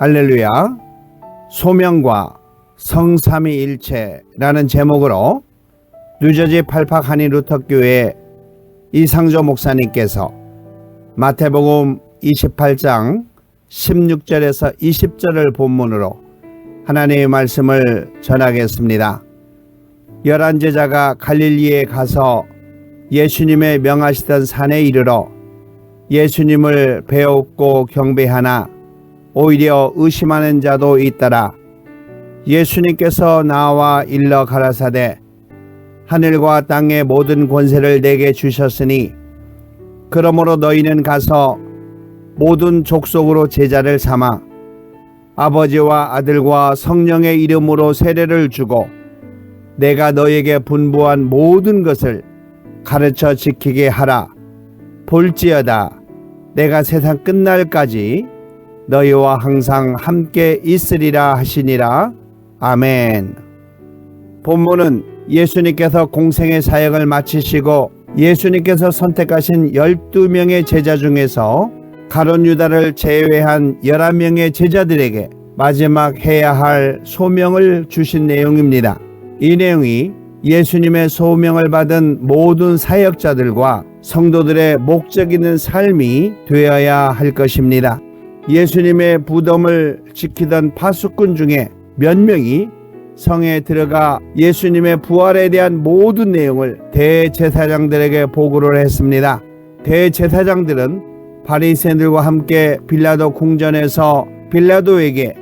할렐루야. 소명과 성삼위일체라는 제목으로 뉴저지 팔팍 한인루터교회 이상조 목사님께서 마태복음 28장 16절에서 20절을 본문으로 하나님의 말씀을 전하겠습니다. 11제자가 갈릴리에 가서 예수님의 명하시던 산에 이르러 예수님을 배웁고 경배하나 오히려 의심하는 자도 있더라. 예수님께서 나와 일러 가라사대 하늘과 땅의 모든 권세를 내게 주셨으니 그러므로 너희는 가서 모든 족속으로 제자를 삼아 아버지와 아들과 성령의 이름으로 세례를 주고 내가 너희에게 분부한 모든 것을 가르쳐 지키게 하라. 볼지어다 내가 세상 끝날까지 너희와 항상 함께 있으리라 하시니라. 아멘. 본문은 예수님께서 공생의 사역을 마치시고 예수님께서 선택하신 12명의 제자 중에서 가룟 유다를 제외한 11명의 제자들에게 마지막 해야 할 소명을 주신 내용입니다. 이 내용이 예수님의 소명을 받은 모든 사역자들과 성도들의 목적 있는 삶이 되어야 할 것입니다. 예수님의 무덤을 지키던 파수꾼 중에 몇 명이 성에 들어가 예수님의 부활에 대한 모든 내용을 대제사장들에게 보고를 했습니다. 대제사장들은 바리새인들과 함께 빌라도 궁전에서 빌라도에게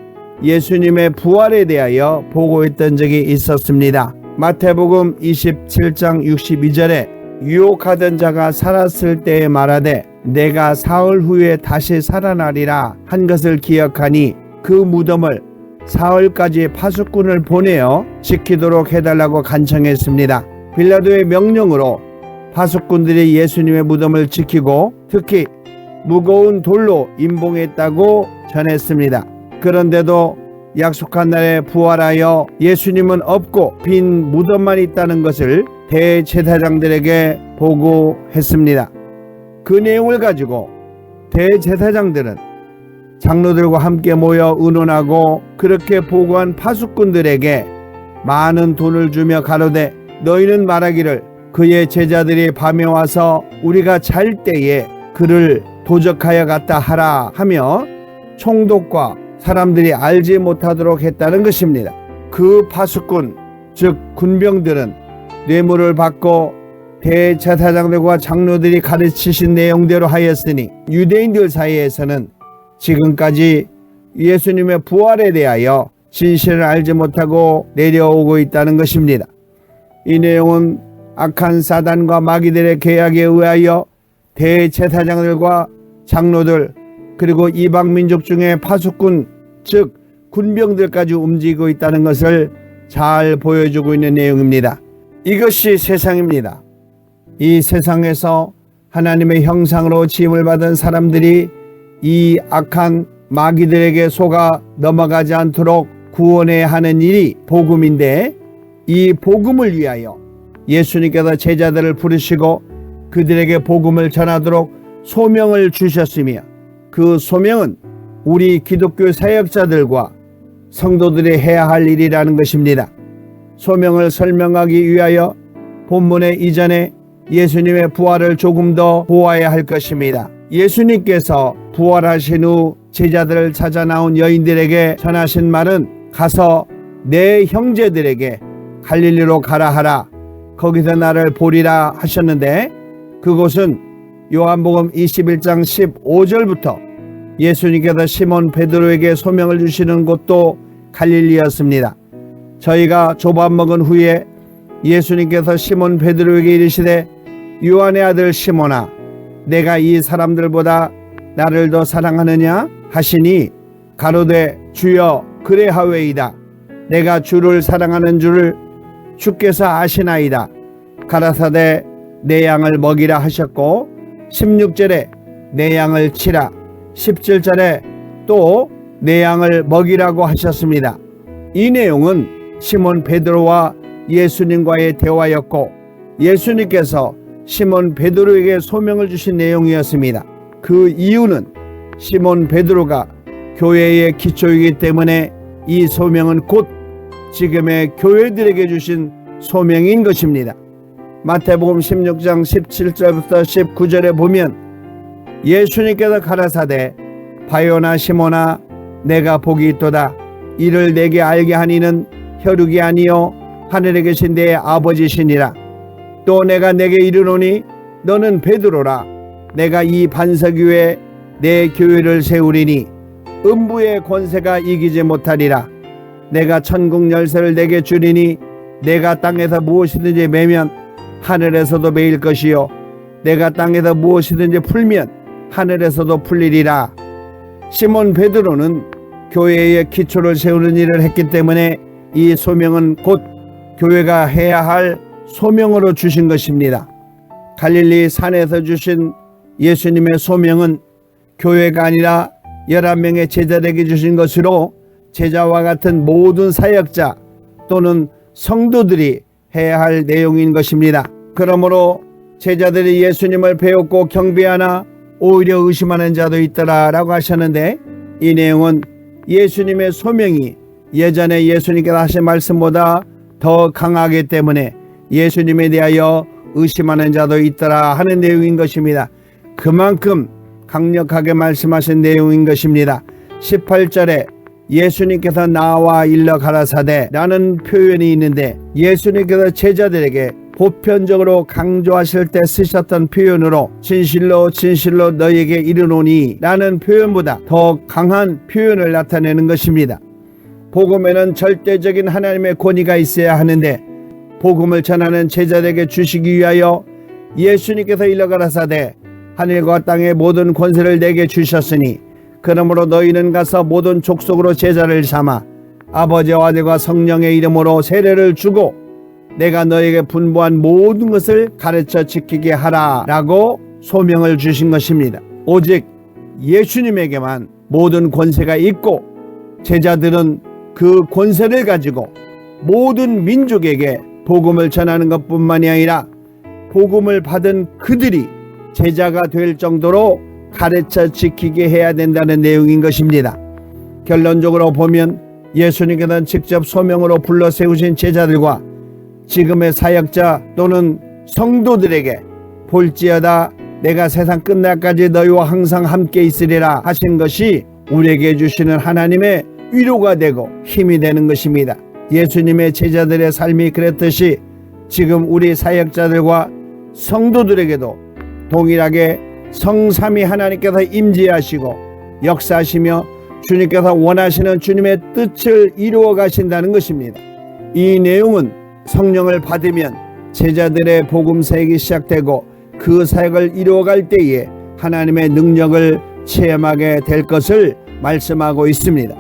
예수님의 부활에 대하여 보고했던 적이 있었습니다. 마태복음 27장 62절에 유혹하던 자가 살았을 때에 말하되 내가 사흘 후에 다시 살아나리라 한 것을 기억하니 그 무덤을 사흘까지 파수꾼을 보내어 지키도록 해달라고 간청했습니다. 빌라도의 명령으로 파수꾼들이 예수님의 무덤을 지키고 특히 무거운 돌로 임봉했다고 전했습니다. 그런데도 약속한 날에 부활하여 예수님은 없고 빈 무덤만 있다는 것을 대제사장들에게 보고했습니다. 그 내용을 가지고 대제사장들은 장로들과 함께 모여 의논하고 그렇게 보고한 파수꾼들에게 많은 돈을 주며 가로되 너희는 말하기를 그의 제자들이 밤에 와서 우리가 잘 때에 그를 도적하여 갔다 하라 하며 총독과 사람들이 알지 못하도록 했다는 것입니다. 그 파수꾼 즉 군병들은 뇌물을 받고 대제사장들과 장로들이 가르치신 내용대로 하였으니 유대인들 사이에서는 지금까지 예수님의 부활에 대하여 진실을 알지 못하고 내려오고 있다는 것입니다. 이 내용은 악한 사단과 마귀들의 계략에 의하여 대제사장들과 장로들 그리고 이방 민족 중에 파수꾼 즉 군병들까지 움직이고 있다는 것을 잘 보여주고 있는 내용입니다. 이것이 세상입니다. 이 세상에서 하나님의 형상으로 지음을 받은 사람들이 이 악한 마귀들에게 속아 넘어가지 않도록 구원해야 하는 일이 복음인데 이 복음을 위하여 예수님께서 제자들을 부르시고 그들에게 복음을 전하도록 소명을 주셨으며 그 소명은 우리 기독교 사역자들과 성도들이 해야 할 일이라는 것입니다. 소명을 설명하기 위하여 본문의 이전에 예수님의 부활을 조금 더 보아야 할 것입니다. 예수님께서 부활하신 후 제자들을 찾아 나온 여인들에게 전하신 말은 가서 내 형제들에게 갈릴리로 가라 하라 거기서 나를 보리라 하셨는데 그곳은 요한복음 21장 15절부터 예수님께서 시몬 베드로에게 소명을 주시는 곳도 갈릴리였습니다. 저희가 조밥 먹은 후에 예수님께서 시몬 베드로에게 이르시되 요한의 아들 시몬아 내가 이 사람들보다 나를 더 사랑하느냐 하시니 가로되 주여 그래하웨이다. 내가 주를 사랑하는 줄을 주께서 아시나이다. 가라사대 내 양을 먹이라 하셨고 16절에 내 양을 치라 17절에 또 내 양을 먹이라고 하셨습니다. 이 내용은 시몬 베드로와 예수님과의 대화였고 예수님께서 시몬 베드로에게 소명을 주신 내용이었습니다. 그 이유는 시몬 베드로가 교회의 기초이기 때문에 이 소명은 곧 지금의 교회들에게 주신 소명인 것입니다. 마태복음 16장 17절부터 19절에 보면 예수님께서 가라사대 바요나 시몬아 내가 복이 있도다. 이를 내게 알게 하니는 혈육이 아니요 하늘에 계신 내 아버지시니라. 또 내가 내게 이르노니 너는 베드로라. 내가 이 반석 위에 내 교회를 세우리니 음부의 권세가 이기지 못하리라. 내가 천국 열쇠를 내게 주리니 내가 땅에서 무엇이든지 매면 하늘에서도 매일 것이요 내가 땅에서 무엇이든지 풀면 하늘에서도 풀리리라. 시몬 베드로는 교회의 기초를 세우는 일을 했기 때문에 이 소명은 곧 교회가 해야 할 소명으로 주신 것입니다. 갈릴리 산에서 주신 예수님의 소명은 교회가 아니라 11명의 제자들에게 주신 것으로 제자와 같은 모든 사역자 또는 성도들이 해야 할 내용인 것입니다. 그러므로 제자들이 예수님을 배웠고 경배하나 오히려 의심하는 자도 있더라 라고 하셨는데, 이 내용은 예수님의 소명이 예전에 예수님께서 하신 말씀보다 더 강하기 때문에 예수님에 대하여 의심하는 자도 있더라 하는 내용인 것입니다. 그만큼 강력하게 말씀하신 내용인 것입니다. 18절에 예수님께서 나와 일러 가라사대 라는 표현이 있는데, 예수님께서 제자들에게 보편적으로 강조하실 때 쓰셨던 표현으로 진실로 진실로 너희에게 이르노니 라는 표현보다 더 강한 표현을 나타내는 것입니다. 복음에는 절대적인 하나님의 권위가 있어야 하는데 복음을 전하는 제자들에게 주시기 위하여 예수님께서 일러 가라사대 하늘과 땅의 모든 권세를 내게 주셨으니 그러므로 너희는 가서 모든 족속으로 제자를 삼아 아버지와 아들과 성령의 이름으로 세례를 주고 내가 너에게 분부한 모든 것을 가르쳐 지키게 하라 라고 소명을 주신 것입니다. 오직 예수님에게만 모든 권세가 있고 제자들은 그 권세를 가지고 모든 민족에게 복음을 전하는 것뿐만이 아니라 복음을 받은 그들이 제자가 될 정도로 가르쳐 지키게 해야 된다는 내용인 것입니다. 결론적으로 보면 예수님께서는 직접 소명으로 불러 세우신 제자들과 지금의 사역자 또는 성도들에게 볼지어다 내가 세상 끝날까지 너희와 항상 함께 있으리라 하신 것이 우리에게 주시는 하나님의 위로가 되고 힘이 되는 것입니다. 예수님의 제자들의 삶이 그랬듯이 지금 우리 사역자들과 성도들에게도 동일하게 성삼위 하나님께서 임재하시고 역사하시며 주님께서 원하시는 주님의 뜻을 이루어 가신다는 것입니다. 이 내용은 성령을 받으면 제자들의 복음 사역이 시작되고 그 사역을 이루어갈 때에 하나님의 능력을 체험하게 될 것을 말씀하고 있습니다.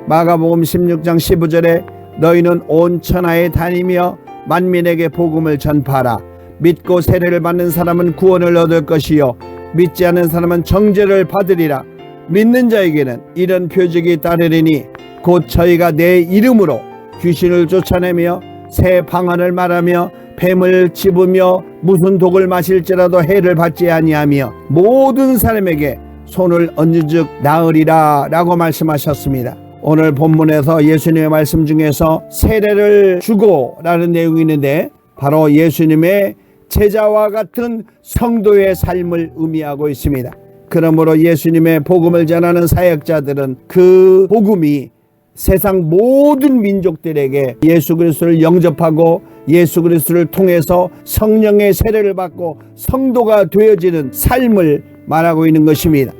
마가복음 16장 15절에 너희는 온 천하에 다니며 만민에게 복음을 전파하라. 믿고 세례를 받는 사람은 구원을 얻을 것이요 믿지 않는 사람은 정죄를 받으리라. 믿는 자에게는 이런 표적이 따르리니 곧 저희가 내 이름으로 귀신을 쫓아내며 새 방언을 말하며 뱀을 집으며 무슨 독을 마실지라도 해를 받지 아니하며 모든 사람에게 손을 얹은즉 나으리라 라고 말씀하셨습니다. 오늘 본문에서 예수님의 말씀 중에서 세례를 주고 라는 내용이 있는데 바로 예수님의 제자와 같은 성도의 삶을 의미하고 있습니다. 그러므로 예수님의 복음을 전하는 사역자들은 그 복음이 세상 모든 민족들에게 예수 그리스도를 영접하고 예수 그리스도를 통해서 성령의 세례를 받고 성도가 되어지는 삶을 말하고 있는 것입니다.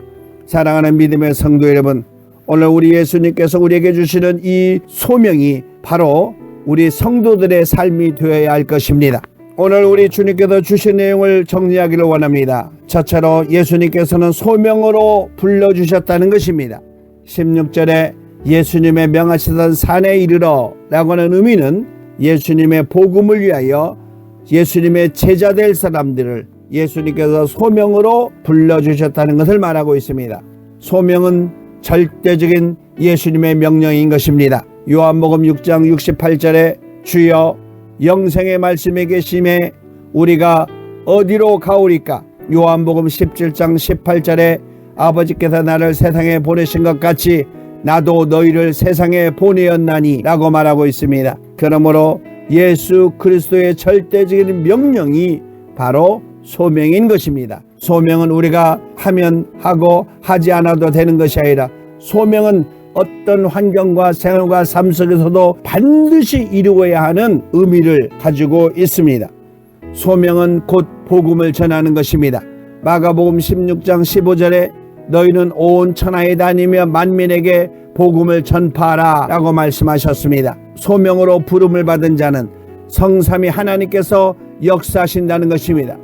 사랑하는 믿음의 성도 여러분, 오늘 우리 예수님께서 우리에게 주시는 이 소명이 바로 우리 성도들의 삶이 되어야 할 것입니다. 오늘 우리 주님께서 주신 내용을 정리하기를 원합니다. 첫째로 예수님께서는 소명으로 불러주셨다는 것입니다. 16절에 예수님의 명하시던 산에 이르러 라고 하는 의미는 예수님의 복음을 위하여 예수님의 제자 될 사람들을 예수님께서 소명으로 불러주셨다는 것을 말하고 있습니다. 소명은 절대적인 예수님의 명령인 것입니다. 요한복음 6장 68절에 주여 영생의 말씀에 계심에 우리가 어디로 가오리까? 요한복음 17장 18절에 아버지께서 나를 세상에 보내신 것 같이 나도 너희를 세상에 보내었나니 라고 말하고 있습니다. 그러므로 예수 그리스도의 절대적인 명령이 바로 소명인 것입니다. 소명은 우리가 하면 하고 하지 않아도 되는 것이 아니라 소명은 어떤 환경과 생활과 삶 속에서도 반드시 이루어야 하는 의미를 가지고 있습니다. 소명은 곧 복음을 전하는 것입니다. 마가복음 16장 15절에 너희는 온 천하에 다니며 만민에게 복음을 전파하라 라고 말씀하셨습니다. 소명으로 부름을 받은 자는 성삼위 하나님께서 역사하신다는 것입니다.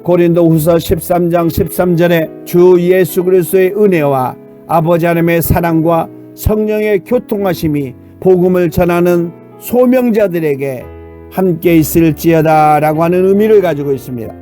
고린도후서 13장 13절에 주 예수 그리스도의 은혜와 아버지 하나님의 사랑과 성령의 교통하심이 복음을 전하는 소명자들에게 함께 있을지어다 라고 하는 의미를 가지고 있습니다.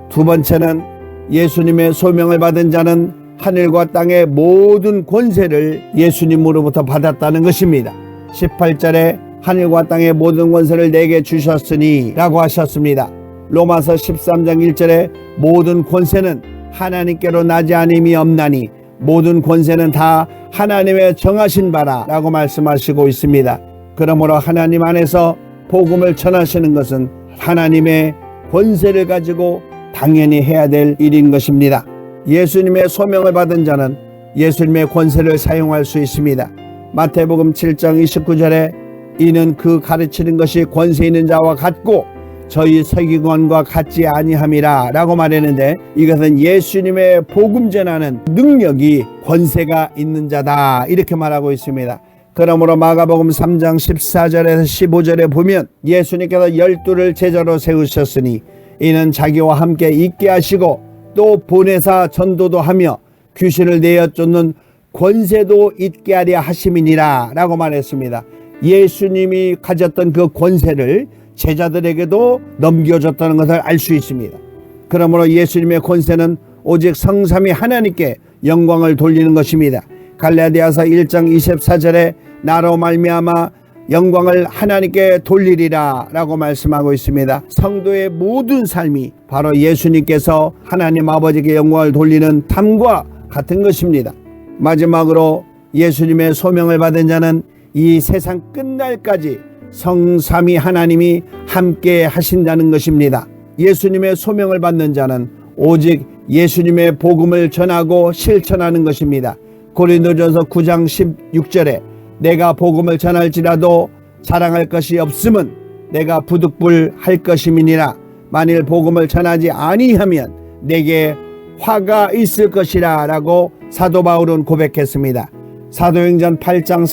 두 번째는 예수님의 소명을 받은 자는 하늘과 땅의 모든 권세를 예수님으로부터 받았다는 것입니다. 18절에 하늘과 땅의 모든 권세를 내게 주셨으니 라고 하셨습니다. 로마서 13장 1절에 모든 권세는 하나님께로 나지 않음이 없나니 모든 권세는 다 하나님의 정하신 바라 라고 말씀하시고 있습니다. 그러므로 하나님 안에서 복음을 전하시는 것은 하나님의 권세를 가지고 당연히 해야 될 일인 것입니다. 예수님의 소명을 받은 자는 예수님의 권세를 사용할 수 있습니다. 마태복음 7장 29절에 이는 그 가르치는 것이 권세 있는 자와 같고 저희 서기관과 같지 아니함이라 라고 말했는데, 이것은 예수님의 복음 전하는 능력이 권세가 있는 자다 이렇게 말하고 있습니다. 그러므로 마가복음 3장 14절에서 15절에 보면 예수님께서 12를 제자로 세우셨으니 이는 자기와 함께 있게 하시고 또 보내사 전도도 하며 귀신을 내어 쫓는 권세도 있게 하려 하심이니라 라고 말했습니다. 예수님이 가졌던 그 권세를 제자들에게도 넘겨줬다는 것을 알 수 있습니다. 그러므로 예수님의 권세는 오직 성삼위 하나님께 영광을 돌리는 것입니다. 갈라디아서 1장 24절에 나로 말미암아 영광을 하나님께 돌리리라 라고 말씀하고 있습니다. 성도의 모든 삶이 바로 예수님께서 하나님 아버지께 영광을 돌리는 삶과 같은 것입니다. 마지막으로 예수님의 소명을 받은 자는 이 세상 끝날까지 성삼위 하나님이 함께 하신다는 것입니다. 예수님의 소명을 받는 자는 오직 예수님의 복음을 전하고 실천하는 것입니다. 고린도전서 9장 16절에 내가 복음을 전할지라도 자랑할 것이 없음은 내가 부득불할 것임이니라. 만일 복음을 전하지 아니하면 내게 화가 있을 것이라 라고 사도 바울은 고백했습니다. 사도행전 8장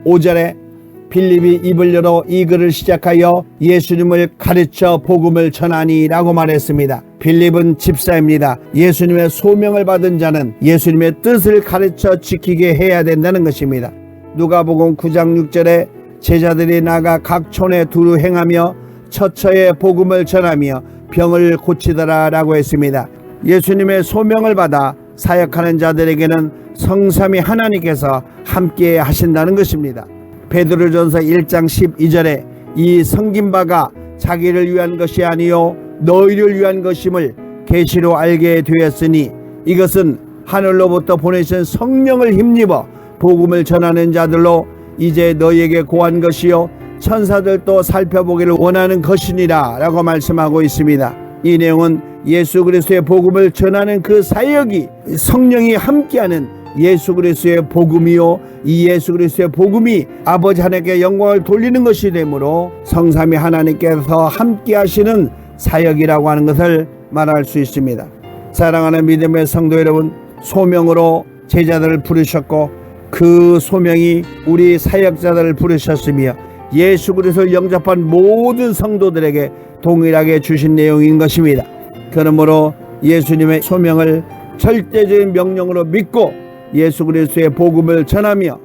35절에 빌립이 입을 열어 이 글을 시작하여 예수님을 가르쳐 복음을 전하니 라고 말했습니다. 빌립은 집사입니다. 예수님의 소명을 받은 자는 예수님의 뜻을 가르쳐 지키게 해야 된다는 것입니다. 누가복음 9장 6절에 제자들이 나가 각 촌에 두루 행하며 처처에 복음을 전하며 병을 고치더라 라고 했습니다. 예수님의 소명을 받아 사역하는 자들에게는 성삼위 하나님께서 함께 하신다는 것입니다. 베드로전서 1장 12절에 이 섬긴 바가 자기를 위한 것이 아니요 너희를 위한 것임을 계시로 알게 되었으니 이것은 하늘로부터 보내신 성령을 힘입어 복음을 전하는 자들로 이제 너희에게 고한 것이요 천사들도 살펴보기를 원하는 것이니라 라고 말씀하고 있습니다. 이 내용은 예수 그리스도의 복음을 전하는 그 사역이 성령이 함께하는 예수 그리스도의 복음이요 이 예수 그리스도의 복음이 아버지 하나님께 영광을 돌리는 것이 되므로 성삼위 하나님께서 함께 하시는 사역이라고 하는 것을 말할 수 있습니다. 사랑하는 믿음의 성도 여러분, 소명으로 제자들을 부르셨고 그 소명이 우리 사역자들을 부르셨으며 예수 그리스도를 영접한 모든 성도들에게 동일하게 주신 내용인 것입니다. 그러므로 예수님의 소명을 절대적인 명령으로 믿고 예수 그리스도의 복음을 전하며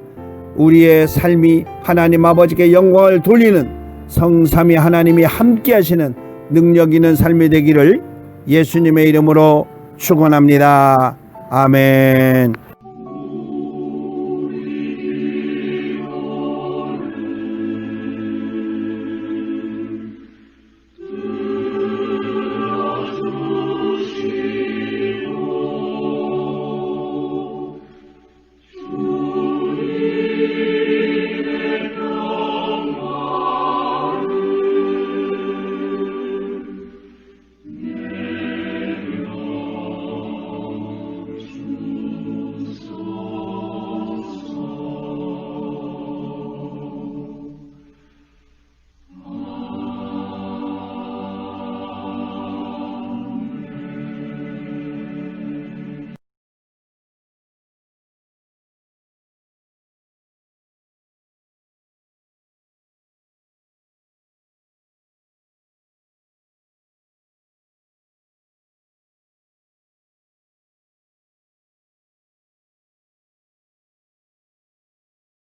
우리의 삶이 하나님 아버지께 영광을 돌리는 성삼위 하나님이 함께 하시는 능력 있는 삶이 되기를 예수님의 이름으로 축원합니다. 아멘.